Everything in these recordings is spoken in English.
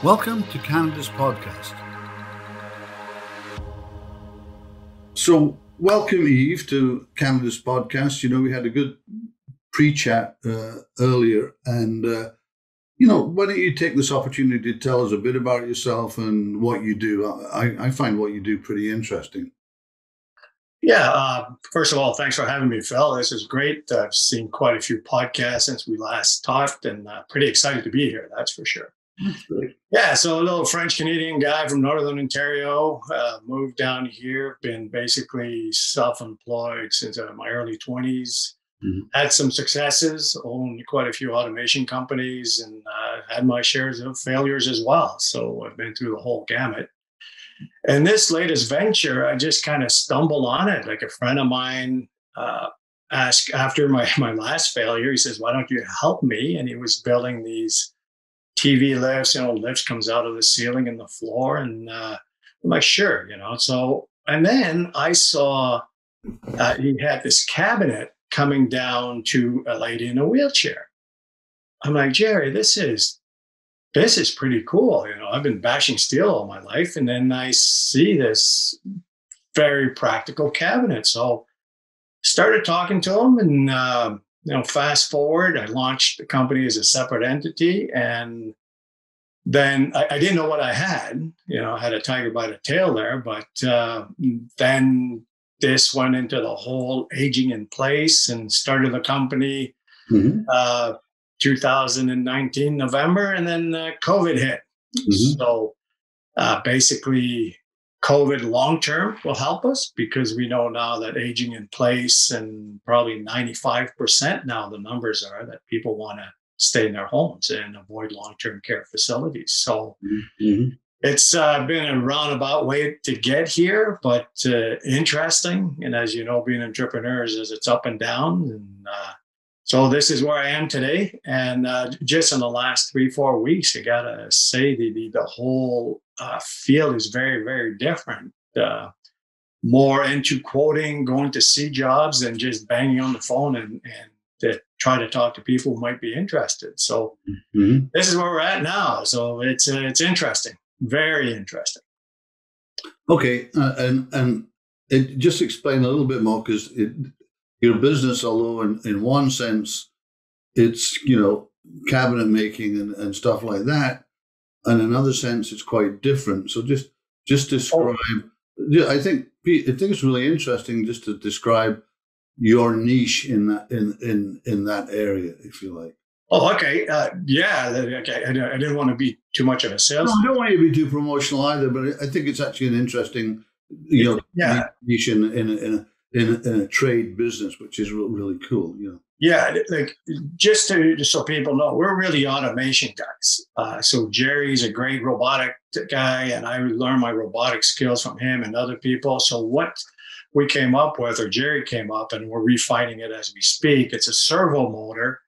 Welcome to Canada's podcast. So, welcome, Yves, to Canada's podcast. You know, we had a good pre-chat earlier, and why don't you take this opportunity to tell us a bit about yourself and what you do? I find what you do pretty interesting. First of all, thanks for having me, Phil. This is great. I've seen quite a few podcasts since we last talked, and pretty excited to be here, that's for sure. That's great. Yeah, so a little French-Canadian guy from Northern Ontario, moved down here, been basically self-employed since my early 20s. Mhm. Had some successes, owned quite a few automation companies, and had my shares of failures as well. So I've been through the whole gamut. And this latest venture, I just kind of stumbled on it. Like a friend of mine asked after my last failure, he says, "Why don't you help me?" And he was building these TV lifts, lifts comes out of the ceiling and the floor. And I'm like, sure. So, and then I saw he had this cabinet coming down to a lady in a wheelchair. I'm like, Jerry, this is pretty cool. I've been bashing steel all my life. And then I see this very practical cabinet. So started talking to him and, fast forward, I launched the company as a separate entity. And then I didn't know what I had. I had a tiger by the tail there. But then this went into the whole aging in place and started the company. Mhm. 2019 November, and then COVID hit. Mhm. So basically, COVID long term will help us because we know now that aging in place, and probably 95% now the numbers are that people want to stay in their homes and avoid long term care facilities. So Mhm. it's been a roundabout way to get here, but interesting. And as you know, being entrepreneurs is it's up and down. And so this is where I am today. And just in the last 3-4 weeks, I gotta say the whole field is very, very different. More into quoting, going to see jobs, and just banging on the phone and to try to talk to people who might be interested. So Mhm. this is where we're at now. So it's interesting, very interesting. Okay, and just explain a little bit more, because your business, although in one sense it's cabinet making and stuff like that, and in another sense it's quite different. So just Oh, describe. Yeah, I think it's really interesting just to describe your niche in that area, if you like. okay. Yeah. Okay. I didn't want to be too much of a No, sales. I don't want you to be too promotional either, but I think it's actually an interesting, Yeah. niche in a trade business, which is really cool. Yeah, like just so people know, we're really automation guys. So Jerry's a great robotic guy, and I learned my robotic skills from him and other people. So what we came up with, or Jerry came up, and we're refining it as we speak. It's a servo motor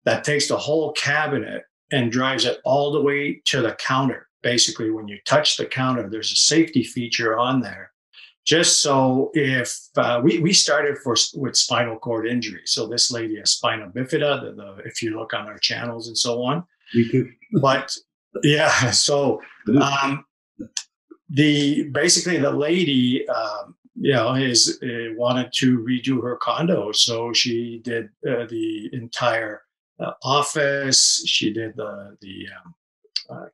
that takes the whole cabinet and drives it all the way to the counter. Basically, when you touch the counter, there's a safety feature on there just so if we started with spinal cord injury. So this lady has spina bifida, if you look on our channels and so on. Me too. But yeah, so um, basically the lady, is wanted to redo her condo. So she did the entire office. She did the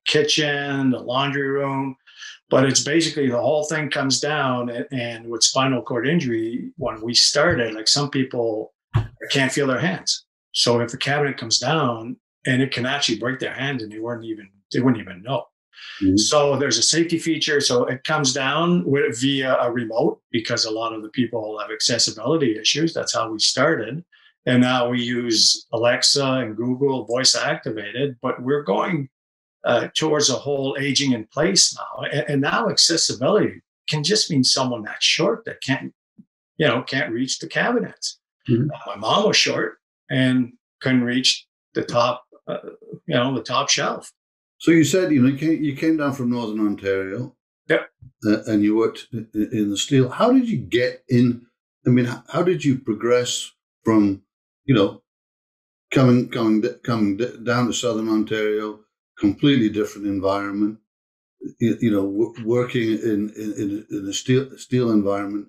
kitchen, the laundry room. But it's basically the whole thing comes down. And with spinal cord injury, when we started, like some people can't feel their hands. So if the cabinet comes down, and it can actually break their hands, and they wouldn't even know. Mhm. So there's a safety feature. So it comes down via a remote, because a lot of the people have accessibility issues. That's how we started. And now we use Alexa and Google voice activated, but we're going towards a whole aging in place now. And now accessibility can just mean someone that's short that can't reach the cabinets. Mhm. My mom was short and couldn't reach the top, the top shelf. So you said you came down from Northern Ontario, Yep. and you worked in the steel. How did you get in? I mean, how did you progress from coming down to Southern Ontario completely different environment. Working in a steel environment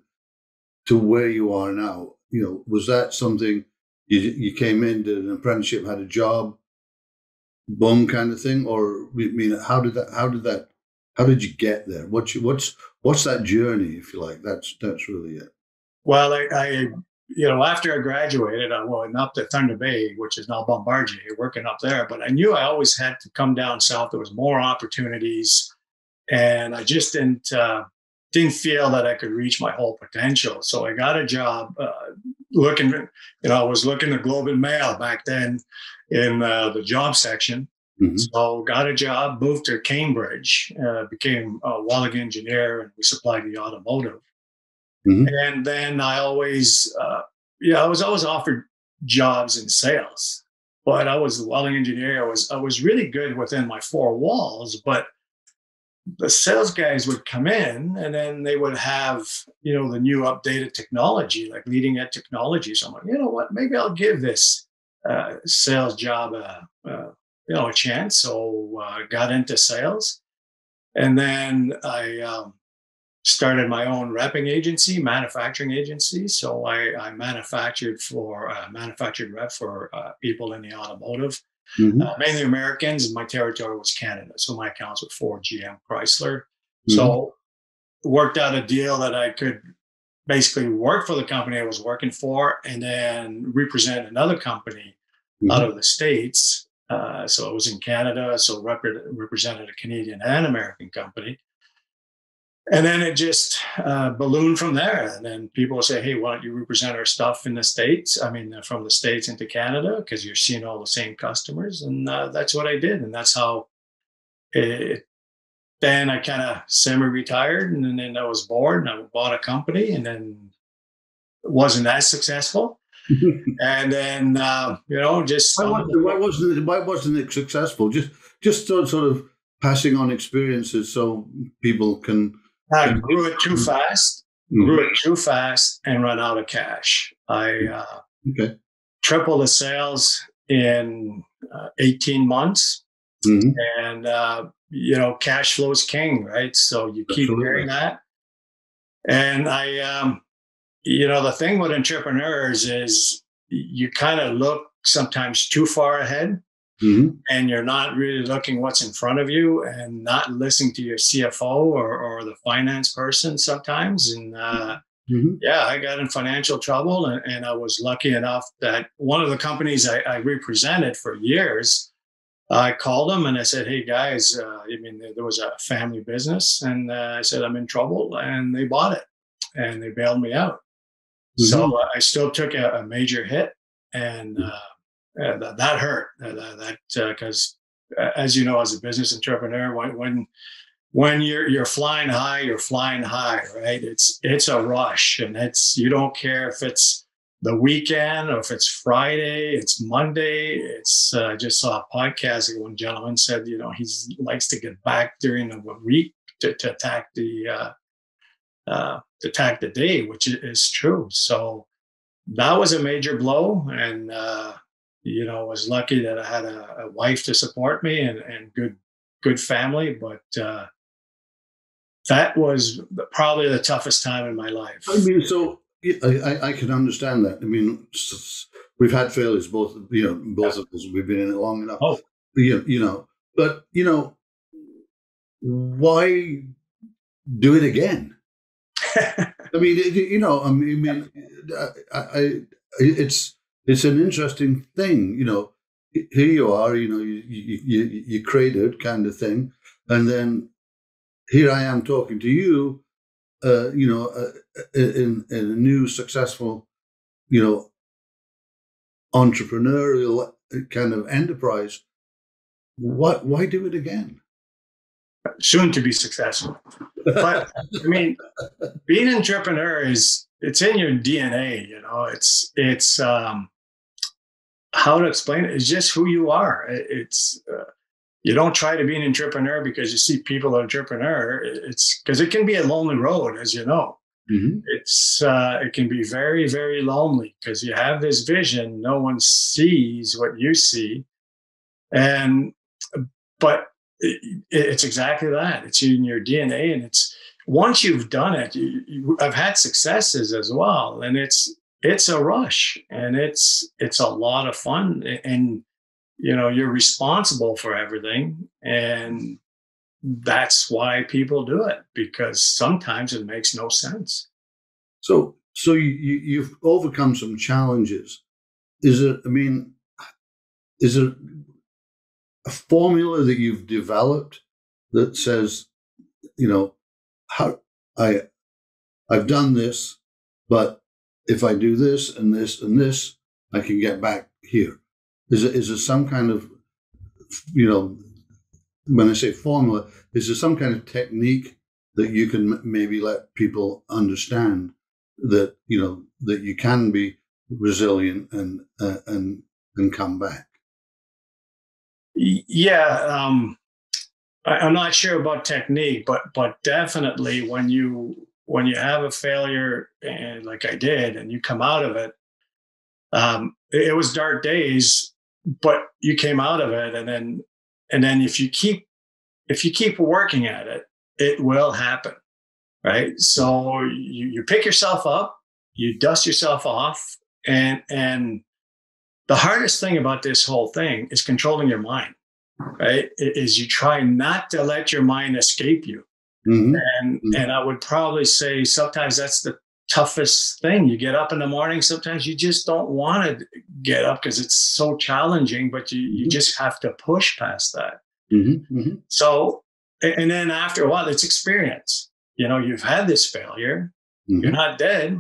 to where you are now. Was that something you came in, did an apprenticeship, had a job, boom, kind of thing, or I mean, how did you get there? What's that journey, if you like? That's really it. Well, after I graduated, I went up to Thunder Bay, which is now Bombardier, working up there. But I knew I always had to come down south. There was more opportunities, and I just didn't feel that I could reach my whole potential. So I got a job looking. I was looking at Globe and Mail back then in the job section. Mm-hmm. So got a job, moved to Cambridge, became a welding engineer, and we supplied the automotive. Mm-hmm. And then I was always offered jobs in sales, but I was a welding engineer. I was really good within my four walls, but the sales guys would come in and then they would have, the new updated technology, like leading edge technology. So I'm like, you know what, maybe I'll give this sales job a chance. So I got into sales, and then I started my own repping agency, manufacturing agency. So I manufactured rep for people in the automotive, mainly Americans. My territory was Canada. So my accounts were Ford, GM, Chrysler. So worked out a deal that I could basically work for the company I was working for and then represent another company out of the States. So it was in Canada. So represented a Canadian and American company. And then it just ballooned from there. And then people will say, hey, why don't you represent our stuff in the States? I mean, from the States into Canada, because you're seeing all the same customers. And that's what I did. And that's how then I kind of semi-retired. And then I was bored and I bought a company, and then it wasn't as successful. And then, just... Why wasn't it successful? Just sort of passing on experiences so people can... I grew it too fast, and run out of cash. I tripled the sales in 18 months. And, cash flow is king, right? So you keep hearing that. And the thing with entrepreneurs is you kind of look sometimes too far ahead. And you're not really looking what's in front of you and not listening to your CFO or the finance person sometimes. And I got in financial trouble, and I was lucky enough that one of the companies I represented for years, I called them and I said, hey guys, there was a family business, and I said, I'm in trouble, and they bought it and they bailed me out. So I still took a major hit, and that hurt. Because, as you know, as a business entrepreneur, when you're flying high, you're flying high, right? It's a rush, and you don't care if it's the weekend or if it's Friday, it's Monday. I just saw a podcast that one gentleman said, he likes to get back during the week to attack the day, which is true. So that was a major blow, and was lucky that I had a wife to support me and good family. But that was probably the toughest time in my life. I mean, so I can understand that. I mean, we've had failures, both of us. We've been in it long enough. Oh, but why do it again? I mean, it's an interesting thing. Here you are. You created kind of thing, and then here I am talking to you. In a new successful, entrepreneurial kind of enterprise. Why do it again? Soon to be successful. But I mean, being an entrepreneur it's in your DNA, it's how to explain it. It's just who you are. You don't try to be an entrepreneur because you see people entrepreneur. It's because it can be a lonely road, as you know. It can be very, very lonely because you have this vision. No one sees what you see. And but it's exactly that. It's in your DNA, and it's once you've done it. I've had successes as well, and it's a rush, and it's a lot of fun, and you're responsible for everything, and that's why people do it, because sometimes it makes no sense. So you've overcome some challenges. Is it? I mean, is there a formula that you've developed that says, how I've done this, but if I do this and this and this, I can get back here. Is there some kind of, when I say formula, is there some kind of technique that you can maybe let people understand that, that you can be resilient and come back? Yeah, I'm not sure about technique, but definitely when you have a failure, and like I did, and you come out of it, it was dark days, but you came out of it, and then if you keep working at it, it will happen, right? So you pick yourself up, you dust yourself off, and the hardest thing about this whole thing is controlling your mind, right? Is you try not to let your mind escape you. Mm-hmm. And I would probably say sometimes that's the toughest thing. You get up in the morning, sometimes you just don't want to get up because it's so challenging, but you just have to push past that. Mm-hmm. Mm-hmm. So, and then after a while, it's experience. You've had this failure, you're not dead,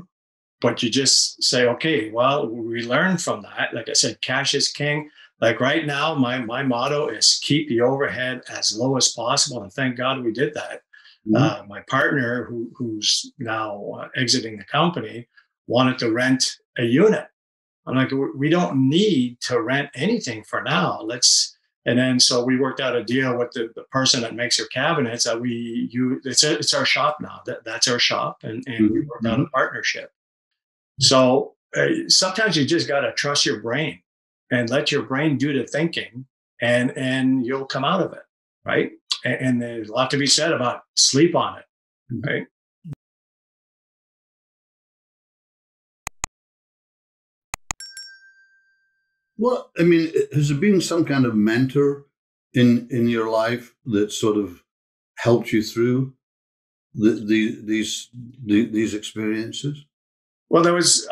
but you just say, okay, well, we learn from that. Like I said, cash is king. Like right now, my motto is keep the overhead as low as possible. And thank God we did that. My partner, who's now exiting the company, wanted to rent a unit. I'm like, we don't need to rent anything for now. And then so we worked out a deal with the person that makes our cabinets that it's our shop now. That's our shop, and we worked out a partnership. So sometimes you just got to trust your brain and let your brain do the thinking, and you'll come out of it, right? And there's a lot to be said about sleep on it, right? Well, I mean, has there been some kind of mentor in your life that sort of helped you through these experiences? Well, there was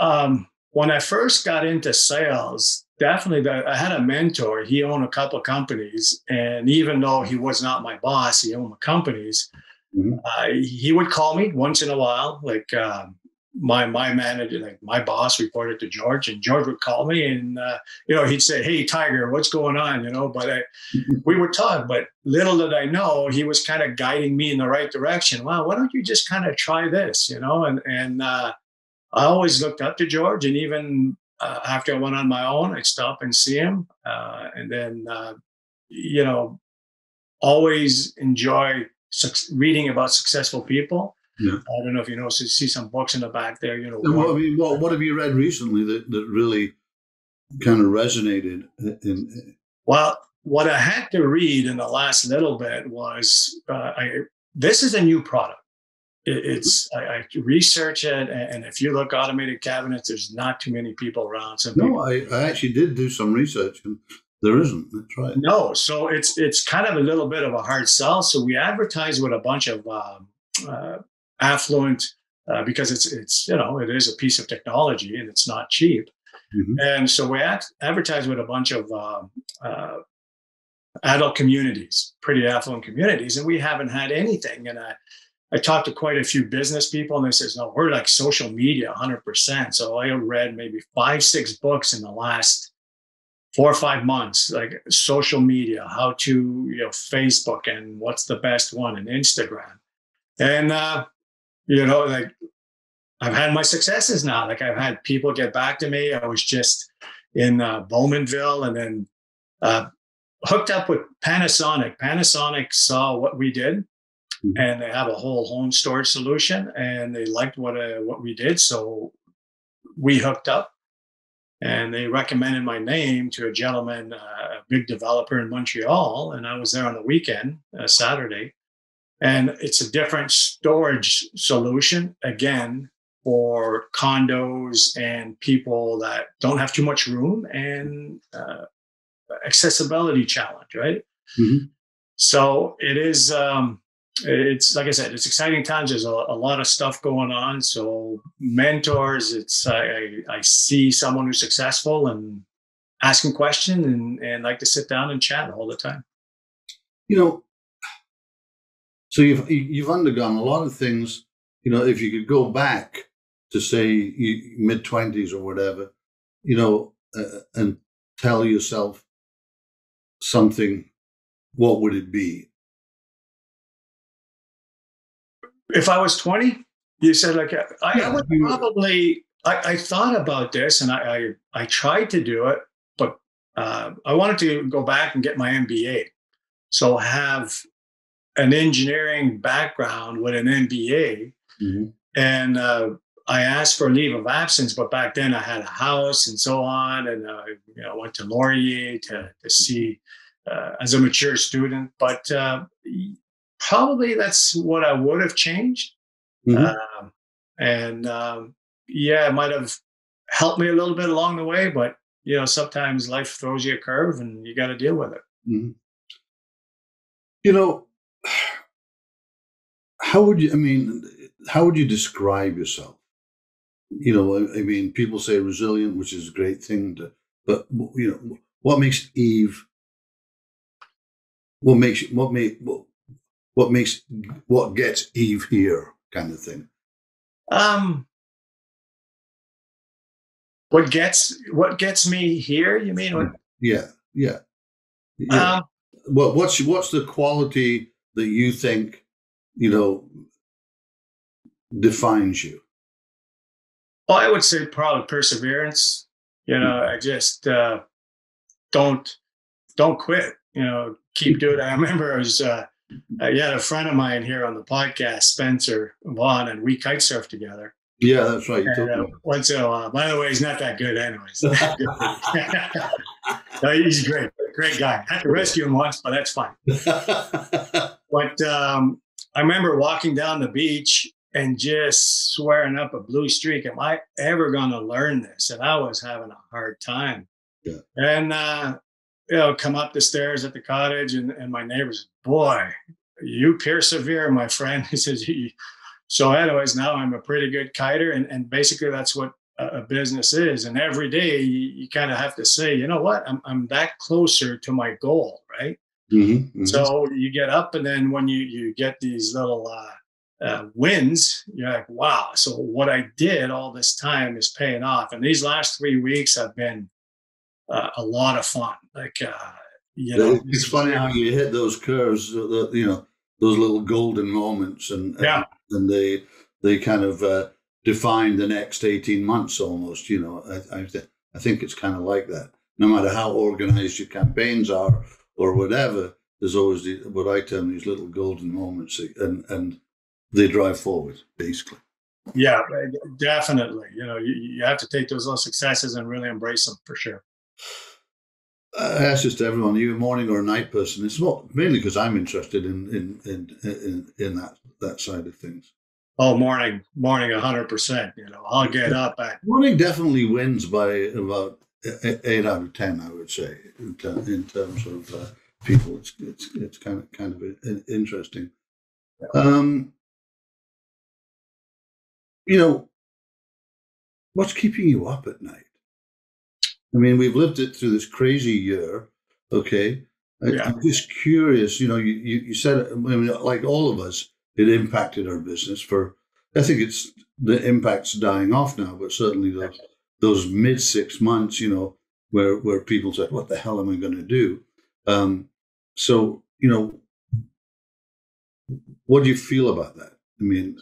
when I first got into sales. Definitely, I had a mentor. He owned a couple of companies, and even though he was not my boss, he owned the companies. Mm-hmm. He would call me once in a while, like my manager, like my boss, reported to George, and George would call me, and he'd say, "Hey, Tiger, what's going on?" But we would talk. But little did I know, he was kind of guiding me in the right direction. Well, why don't you just kind of try this, And I always looked up to George, and even after I went on my own, I'd stop and see him, and then you know always enjoy reading about successful people. Yeah. I don't know if you see some books in the back there. What have you read recently that really kind of resonated? Well, what I had to read in the last little bit was this is a new product. I research it, and if you look automated cabinets, there's not too many people around. I actually did do some research, and there isn't. That's right. No, so it's kind of a little bit of a hard sell. So we advertise with a bunch of affluent because it is a piece of technology and it's not cheap. Mm-hmm. And so we advertise with a bunch of adult communities, pretty affluent communities, and we haven't had anything. And I talked to quite a few business people, and they says, no, we're like social media 100%. So I read maybe 5-6 books in the last 4 or 5 months, like social media, how to, Facebook, and what's the best one, and Instagram. And, like I've had my successes now. Like I've had people get back to me. I was just in Bowmanville, and then hooked up with Panasonic. Panasonic saw what we did, and they have a whole home storage solution, and they liked what we did. So we hooked up, and they recommended my name to a gentleman, a big developer in Montreal, and I was there on the weekend, Saturday, and it's a different storage solution again for condos and people that don't have too much room and accessibility challenge, right? Mhm. So it is. It's like I said, it's exciting times. There's a lot of stuff going on. So mentors, it's I see someone who's successful and asking questions and like to sit down and chat all the time. You know, so you've undergone a lot of things. You know, if you could go back to say mid-20s or whatever, and tell yourself something, what would it be? If I was 20, you said like I Yeah, would probably I thought about this and I tried to do it, but I wanted to go back and get my MBA. So have an engineering background with an MBA, Mhm. and I asked for a leave of absence, but back then I had a house and so on, and went to Laurier to see as a mature student. But probably that's what I would have changed, Mhm. um, and yeah, it might have helped me a little bit along the way. But sometimes life throws you a curve, and you got to deal with it. Mhm. You know, how would you? I mean, how would you describe yourself? I mean, people say resilient, which is a great thing but what makes Eve? What makes what makes what gets Eve here, kind of thing. Um, what gets me here? You mean what? Yeah, yeah, yeah. Um, What's the quality that you think you know defines you? well, I would say probably perseverance. I just don't don't quit. Keep doing it. I remember you had a friend of mine here on the podcast, Spencer Vaughn, and we kite surf together. Yeah, that's right. You And told me. once in a while, by the way, he's not that good, anyways. No, he's great, great guy. Had to rescue him once, but that's fine. But I remember walking down the beach and just swearing up a blue streak. Am I ever going to learn this? And I was having a hard time. Yeah. And come up the stairs at the cottage, and my neighbors, boy, you persevere, my friend. He says, so, anyways, now I'm a pretty good kiter, and basically that's what a business is. And every day you kind of have to say, you know what, I'm that closer to my goal, right? Hmm. Hmm. So you get up, and then when you get these little wins, you're like, wow. So what I did all this time is paying off. And these last 3 weeks have been a lot of fun. Like, It's funny how you hit those curves, those little golden moments, yeah, and they kind of define the next 18 months almost. I think it's kind of like that. No matter how organized your campaigns are or whatever, there's always what I term these little golden moments, and they drive forward basically. yeah, definitely. You have to take those little successes and really embrace them for sure. I ask this to everyone: are you a morning or a night person? It's not mainly because I'm interested in that side of things. Oh, morning, 100%. I'll get up at. Morning definitely wins by about 8 out of 10, I would say, in terms of people. It's kind of interesting. Um, you know, what's keeping you up at night? I mean, we've lived it through this crazy year. Okay, Yeah, I'm just curious. You said, I mean, like all of us, it impacted our business. I think it's the impact's dying off now, but certainly those mid 6 months, where people said, "What the hell am I going to do?" So, what do you feel about that? I mean,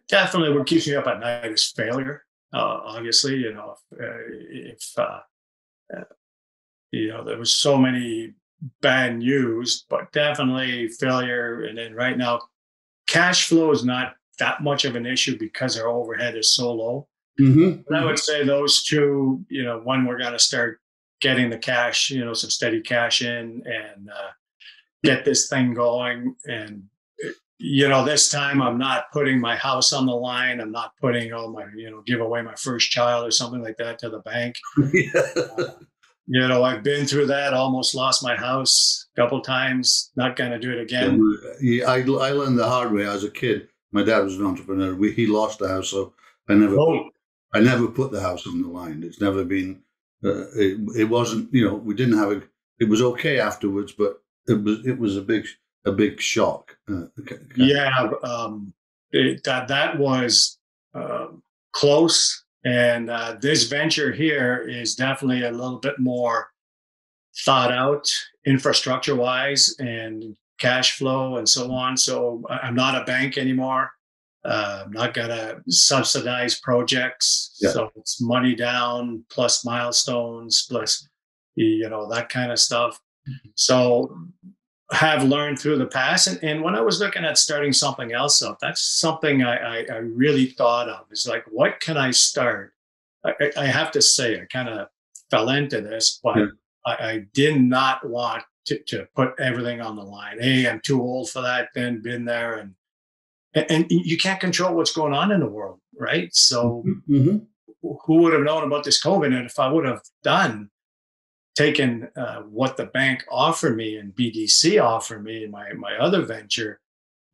definitely. What keeps me up at night is failure. Obviously, if there was so many bad news, but definitely failure. And then right now, cash flow is not that much of an issue because our overhead is so low. But I would say those two, when we're going to start getting the cash, some steady cash in and get this thing going. And, this time I'm not putting my house on the line. I'm not putting give away my first child or something like that to the bank. I've been through that, almost lost my house a couple times, not going to do it again. I learned the hard way as a kid. My dad was an entrepreneur. He lost the house, so I never put the house on the line. It's never been, it wasn't, we didn't have it was okay afterwards, but it was a big shock. That was close. And this venture here is definitely a little bit more thought out infrastructure wise and cash flow and so on. So I'm not a bank anymore. I'm not going to subsidize projects. Yeah. So it's money down plus milestones plus, that kind of stuff. So have learned through the past. And when I was looking at starting something else up, that's something I really thought of. Is like, what can I start? I have to say, I kind of fell into this, but I did not want to put everything on the line. Hey, I'm too old for that. Then been there, and you can't control what's going on in the world, right? So who would have known about this COVID? And if I would have taken what the bank offered me and BDC offered me in my other venture,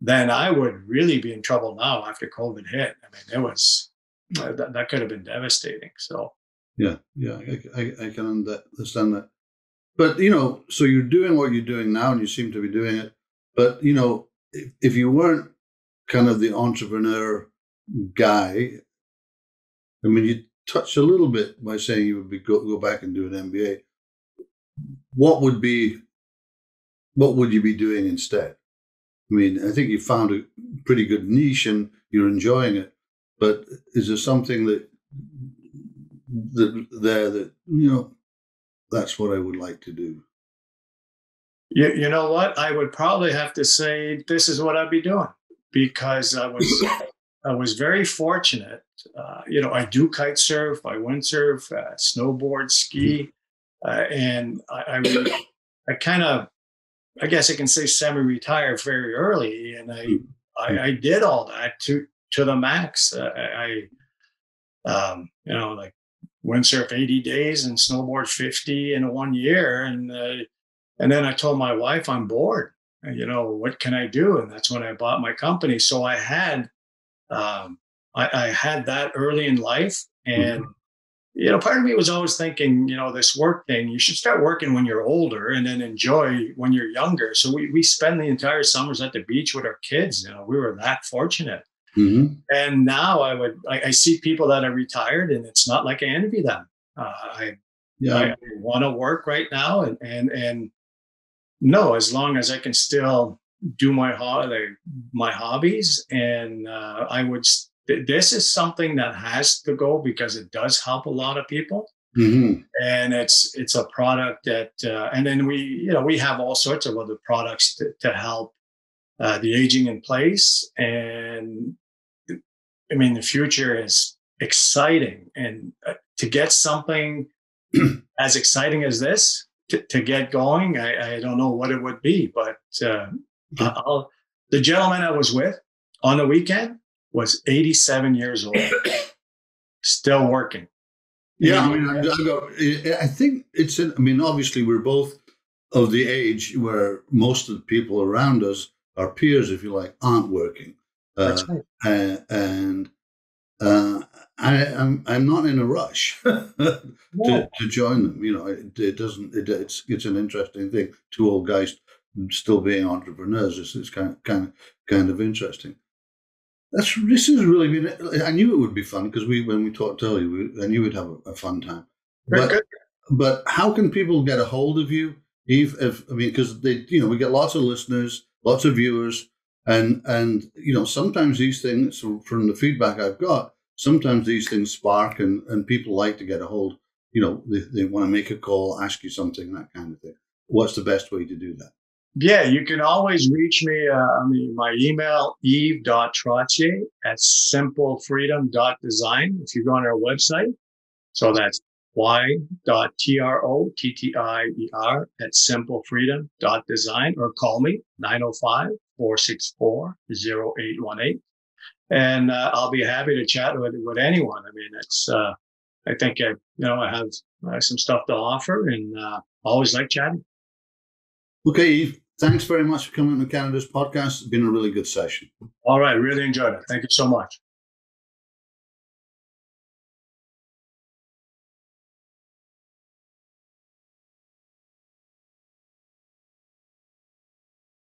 then I would really be in trouble now after COVID hit. I mean, it was that could have been devastating. So I can understand that. But so you're doing what you're doing now, and you seem to be doing it. But if you weren't kind of the entrepreneur guy, I mean, you touched a little bit by saying you would go back and do an MBA. What would you be doing instead? I mean, I think you found a pretty good niche and you're enjoying it, but is there something that that's what I would like to do? You know what? I would probably have to say this is what I'd be doing, because I was very fortunate. I do kite surf, I windsurf, snowboard, ski. And I kind of, I guess I can say, semi-retired very early, and I did all that to the max. Like windsurf 80 days and snowboard 50 in 1 year, and then I told my wife I'm bored. What can I do? And that's when I bought my company. So I had that early in life, and. Part of me was always thinking, this work thing, you should start working when you're older and then enjoy when you're younger. So we spend the entire summers at the beach with our kids. We were that fortunate. And now I see people that are retired, and it's not like I envy them. I want to work right now, and no, as long as I can still do my hobbies, and this is something that has to go because it does help a lot of people. And it's a product that, and then we have all sorts of other products to help the aging in place. And I mean, the future is exciting, and to get something as exciting as this to get going, I don't know what it would be, but the gentleman I was with on the weekend was 87 years old, still working. Yeah, I think obviously we're both of the age where most of the people around us, our peers, if you like, aren't working. That's right. And I'm not in a rush to join them. It's an interesting thing. Two old guys still being entrepreneurs. It's kind of interesting. This has really been. I knew it would be fun because when we talked earlier, I knew we'd have a fun time. But how can people get a hold of you, Yves? Because we get lots of listeners, lots of viewers, and sometimes these things, from the feedback I've got, sometimes these things spark, and people like to get a hold. They want to make a call, ask you something, that kind of thing. What's the best way to do that? Yeah, you can always reach me. My email, Yves.Trottier at simplefreedom.design. If you go on our website, so that's y.trottier at simplefreedom.design, or call me 905-464-0818. And I'll be happy to chat with anyone. I mean, I think I have some stuff to offer, and always like chatting. Okay, Yves, thanks very much for coming to Canada's podcast. It's been a really good session. All right, really enjoyed it. Thank you so much.